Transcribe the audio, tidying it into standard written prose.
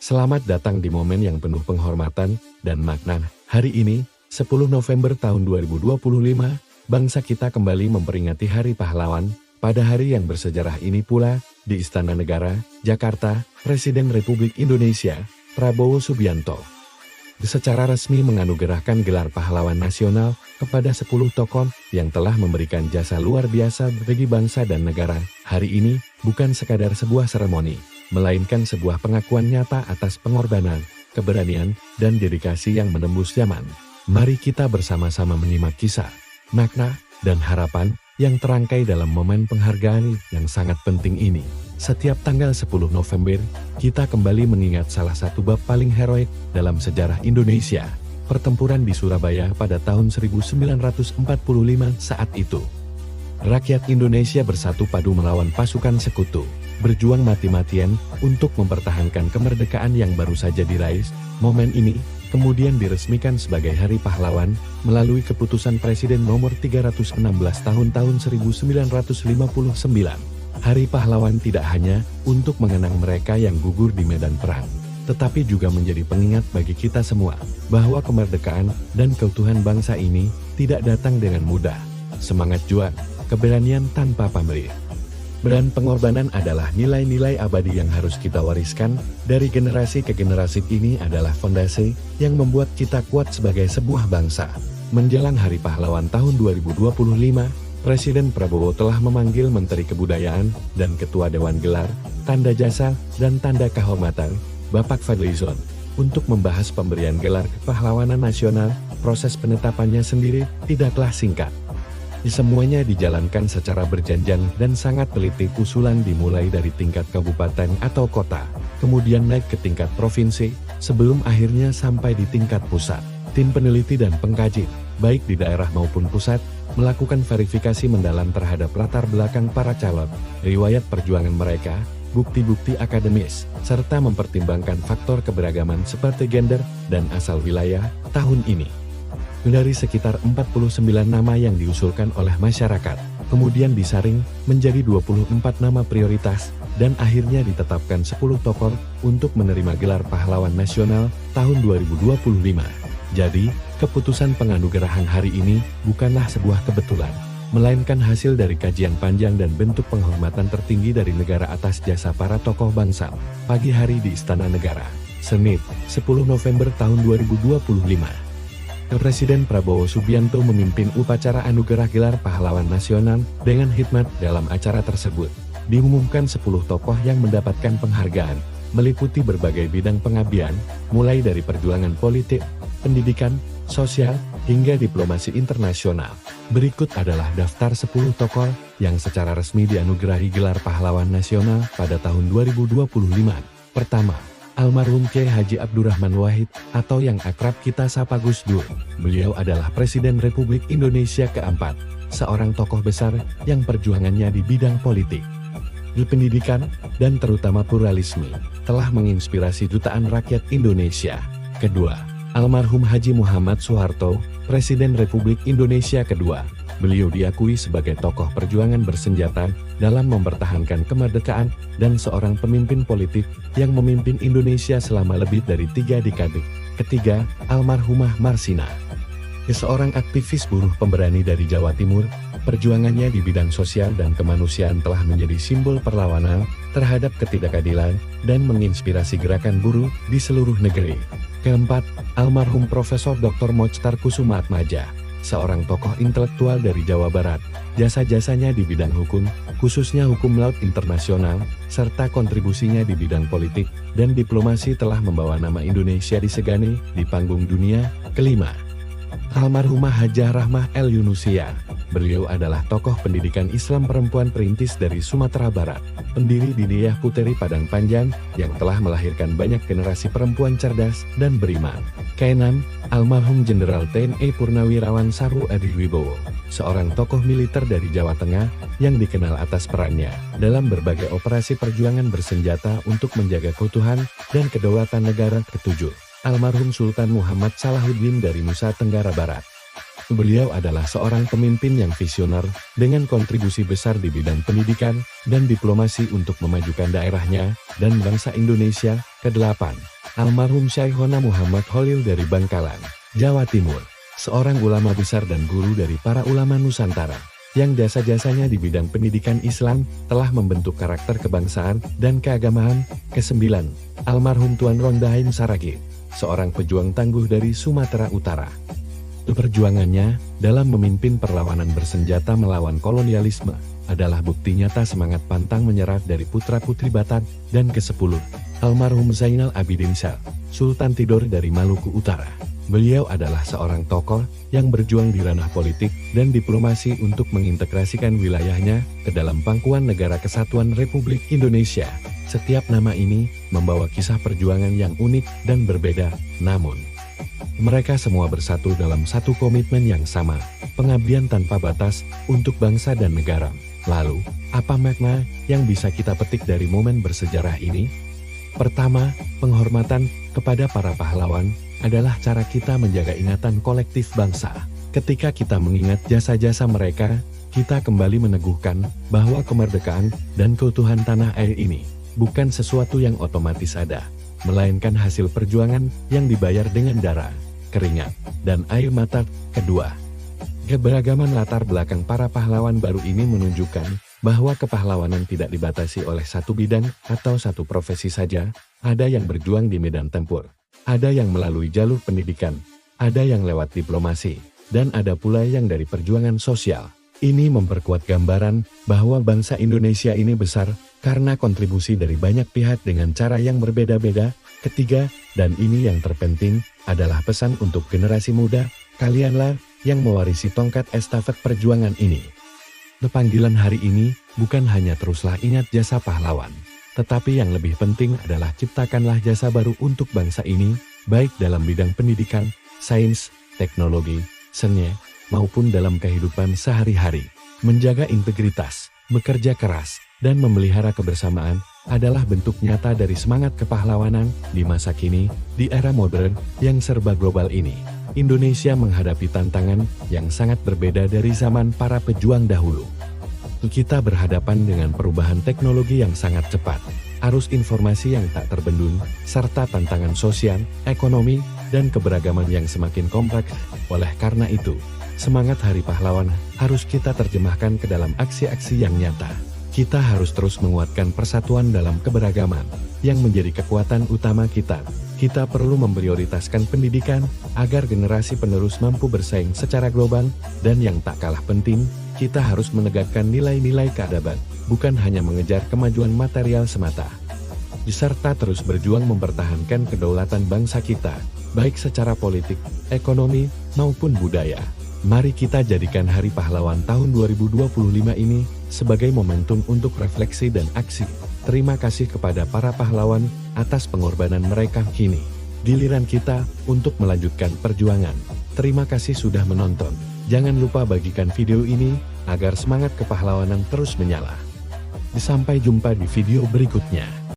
Selamat datang di momen yang penuh penghormatan dan makna. Hari ini, 10 November tahun 2025, bangsa kita kembali memperingati Hari Pahlawan. Pada hari yang bersejarah ini pula, di Istana Negara, Jakarta, Presiden Republik Indonesia, Prabowo Subianto, secara resmi menganugerahkan gelar pahlawan nasional kepada 10 tokoh yang telah memberikan jasa luar biasa bagi bangsa dan negara. Hari ini bukan sekadar sebuah seremoni, melainkan sebuah pengakuan nyata atas pengorbanan, keberanian, dan dedikasi yang menembus zaman. Mari kita bersama-sama menyimak kisah, makna, dan harapan yang terangkai dalam momen penghargaan yang sangat penting ini. Setiap tanggal 10 November, kita kembali mengingat salah satu bab paling heroik dalam sejarah Indonesia, pertempuran di Surabaya pada tahun 1945. Saat itu, rakyat Indonesia bersatu padu melawan pasukan sekutu, berjuang mati-matian untuk mempertahankan kemerdekaan yang baru saja diraih. Momen ini kemudian diresmikan sebagai Hari Pahlawan melalui keputusan Presiden nomor 316 tahun 1959. Hari Pahlawan tidak hanya untuk mengenang mereka yang gugur di medan perang, tetapi juga menjadi pengingat bagi kita semua bahwa kemerdekaan dan keutuhan bangsa ini tidak datang dengan mudah. Semangat juang, keberanian tanpa pamrih, dan pengorbanan adalah nilai-nilai abadi yang harus kita wariskan dari generasi ke generasi. Ini adalah fondasi yang membuat kita kuat sebagai sebuah bangsa. Menjelang Hari Pahlawan tahun 2025, Presiden Prabowo telah memanggil Menteri Kebudayaan dan Ketua Dewan Gelar, Tanda Jasa, dan Tanda Kehormatan, Bapak Fadlizon, untuk membahas pemberian gelar kepahlawanan nasional. Proses penetapannya sendiri tidaklah singkat. Semuanya dijalankan secara berjenjang dan sangat teliti. Usulan dimulai dari tingkat kabupaten atau kota, kemudian naik ke tingkat provinsi, sebelum akhirnya sampai di tingkat pusat. Tim peneliti dan pengkaji, baik di daerah maupun pusat, melakukan verifikasi mendalam terhadap latar belakang para calon, riwayat perjuangan mereka, bukti-bukti akademis, serta mempertimbangkan faktor keberagaman seperti gender dan asal wilayah. Tahun ini, dari sekitar 49 nama yang diusulkan oleh masyarakat, kemudian disaring menjadi 24 nama prioritas, dan akhirnya ditetapkan 10 tokoh untuk menerima gelar pahlawan nasional tahun 2025. Jadi, keputusan penganugerahan hari ini bukanlah sebuah kebetulan, melainkan hasil dari kajian panjang dan bentuk penghormatan tertinggi dari negara atas jasa para tokoh bangsa. Pagi hari di Istana Negara, Senin, 10 November tahun 2025. Presiden Prabowo Subianto memimpin upacara anugerah gelar pahlawan nasional. Dengan hikmat dalam acara tersebut, diumumkan 10 tokoh yang mendapatkan penghargaan, meliputi berbagai bidang pengabdian, mulai dari perjuangan politik, pendidikan, sosial, hingga diplomasi internasional. Berikut adalah daftar 10 tokoh yang secara resmi dianugerahi gelar pahlawan nasional pada tahun 2025. Pertama, almarhum Kiai Haji Abdurrahman Wahid, atau yang akrab kita sapa Gus Dur. Beliau adalah Presiden Republik Indonesia keempat, seorang tokoh besar yang perjuangannya di bidang politik, di pendidikan, dan terutama pluralisme, telah menginspirasi jutaan rakyat Indonesia. Kedua, almarhum Haji Muhammad Soeharto, Presiden Republik Indonesia kedua. Beliau diakui sebagai tokoh perjuangan bersenjata dalam mempertahankan kemerdekaan dan seorang pemimpin politik yang memimpin Indonesia selama lebih dari 3 dekade. Ketiga, almarhumah Marsina, seorang aktivis buruh pemberani dari Jawa Timur. Perjuangannya di bidang sosial dan kemanusiaan telah menjadi simbol perlawanan terhadap ketidakadilan dan menginspirasi gerakan buruh di seluruh negeri. Keempat, almarhum Profesor Dr. Mochtar Kusumaatmadja, seorang tokoh intelektual dari Jawa Barat. Jasa-jasanya di bidang hukum, khususnya hukum laut internasional, serta kontribusinya di bidang politik dan diplomasi telah membawa nama Indonesia disegani di panggung dunia. Kelima, almarhumah Hajah Rahmah El Yunusia. Beliau adalah tokoh pendidikan Islam perempuan perintis dari Sumatera Barat, pendiri Diniyah Puteri Padang Panjang, yang telah melahirkan banyak generasi perempuan cerdas dan beriman. Keenam, almarhum Jenderal TNI Purnawirawan Saru Edi Wibowo, seorang tokoh militer dari Jawa Tengah yang dikenal atas perannya dalam berbagai operasi perjuangan bersenjata untuk menjaga keutuhan dan kedaulatan negara. Ketujuh, almarhum Sultan Muhammad Salahuddin dari Nusa Tenggara Barat. Beliau adalah seorang pemimpin yang visioner dengan kontribusi besar di bidang pendidikan dan diplomasi untuk memajukan daerahnya dan bangsa Indonesia. Kedelapan, almarhum Syaihona Muhammad Khalil dari Bangkalan, Jawa Timur. Seorang ulama besar dan guru dari para ulama Nusantara, yang jasa-jasanya di bidang pendidikan Islam telah membentuk karakter kebangsaan dan keagamaan. Kesembilan, almarhum Tuan Rondaim Saragih, seorang pejuang tangguh dari Sumatera Utara. Perjuangannya dalam memimpin perlawanan bersenjata melawan kolonialisme adalah bukti nyata semangat pantang menyerah dari putra-putri Batak. Dan ke-10, almarhum Zainal Abidin Shah, Sultan Tidore dari Maluku Utara. Beliau adalah seorang tokoh yang berjuang di ranah politik dan diplomasi untuk mengintegrasikan wilayahnya ke dalam pangkuan Negara Kesatuan Republik Indonesia. Setiap nama ini membawa kisah perjuangan yang unik dan berbeda, namun mereka semua bersatu dalam satu komitmen yang sama, pengabdian tanpa batas untuk bangsa dan negara. Lalu, apa makna yang bisa kita petik dari momen bersejarah ini? Pertama, penghormatan kepada para pahlawan adalah cara kita menjaga ingatan kolektif bangsa. Ketika kita mengingat jasa-jasa mereka, kita kembali meneguhkan bahwa kemerdekaan dan keutuhan tanah air ini bukan sesuatu yang otomatis ada, melainkan hasil perjuangan yang dibayar dengan darah, keringat, dan air mata. Kedua, keberagaman latar belakang para pahlawan baru ini menunjukkan bahwa kepahlawanan tidak dibatasi oleh satu bidang atau satu profesi saja. Ada yang berjuang di medan tempur, ada yang melalui jalur pendidikan, ada yang lewat diplomasi, dan ada pula yang dari perjuangan sosial. Ini memperkuat gambaran bahwa bangsa Indonesia ini besar karena kontribusi dari banyak pihak dengan cara yang berbeda-beda. Ketiga, dan ini yang terpenting, adalah pesan untuk generasi muda, kalianlah yang mewarisi tongkat estafet perjuangan ini. Panggilan hari ini bukan hanya teruslah ingat jasa pahlawan, tetapi yang lebih penting adalah ciptakanlah jasa baru untuk bangsa ini, baik dalam bidang pendidikan, sains, teknologi, seni, maupun dalam kehidupan sehari-hari. Menjaga integritas, bekerja keras, dan memelihara kebersamaan adalah bentuk nyata dari semangat kepahlawanan di masa kini. Di era modern yang serba global ini, Indonesia menghadapi tantangan yang sangat berbeda dari zaman para pejuang dahulu. Kita berhadapan dengan perubahan teknologi yang sangat cepat, arus informasi yang tak terbendung, serta tantangan sosial, ekonomi, dan keberagaman yang semakin kompleks. Oleh karena itu, semangat Hari Pahlawan harus kita terjemahkan ke dalam aksi-aksi yang nyata. Kita harus terus menguatkan persatuan dalam keberagaman, yang menjadi kekuatan utama kita. Kita perlu memprioritaskan pendidikan, agar generasi penerus mampu bersaing secara global, dan yang tak kalah penting, kita harus menegakkan nilai-nilai keadaban, bukan hanya mengejar kemajuan material semata. Serta terus berjuang mempertahankan kedaulatan bangsa kita, baik secara politik, ekonomi, maupun budaya. Mari kita jadikan Hari Pahlawan tahun 2025 ini sebagai momentum untuk refleksi dan aksi. Terima kasih kepada para pahlawan atas pengorbanan mereka. Kini giliran kita untuk melanjutkan perjuangan. Terima kasih sudah menonton. Jangan lupa bagikan video ini agar semangat kepahlawanan terus menyala. Sampai jumpa di video berikutnya.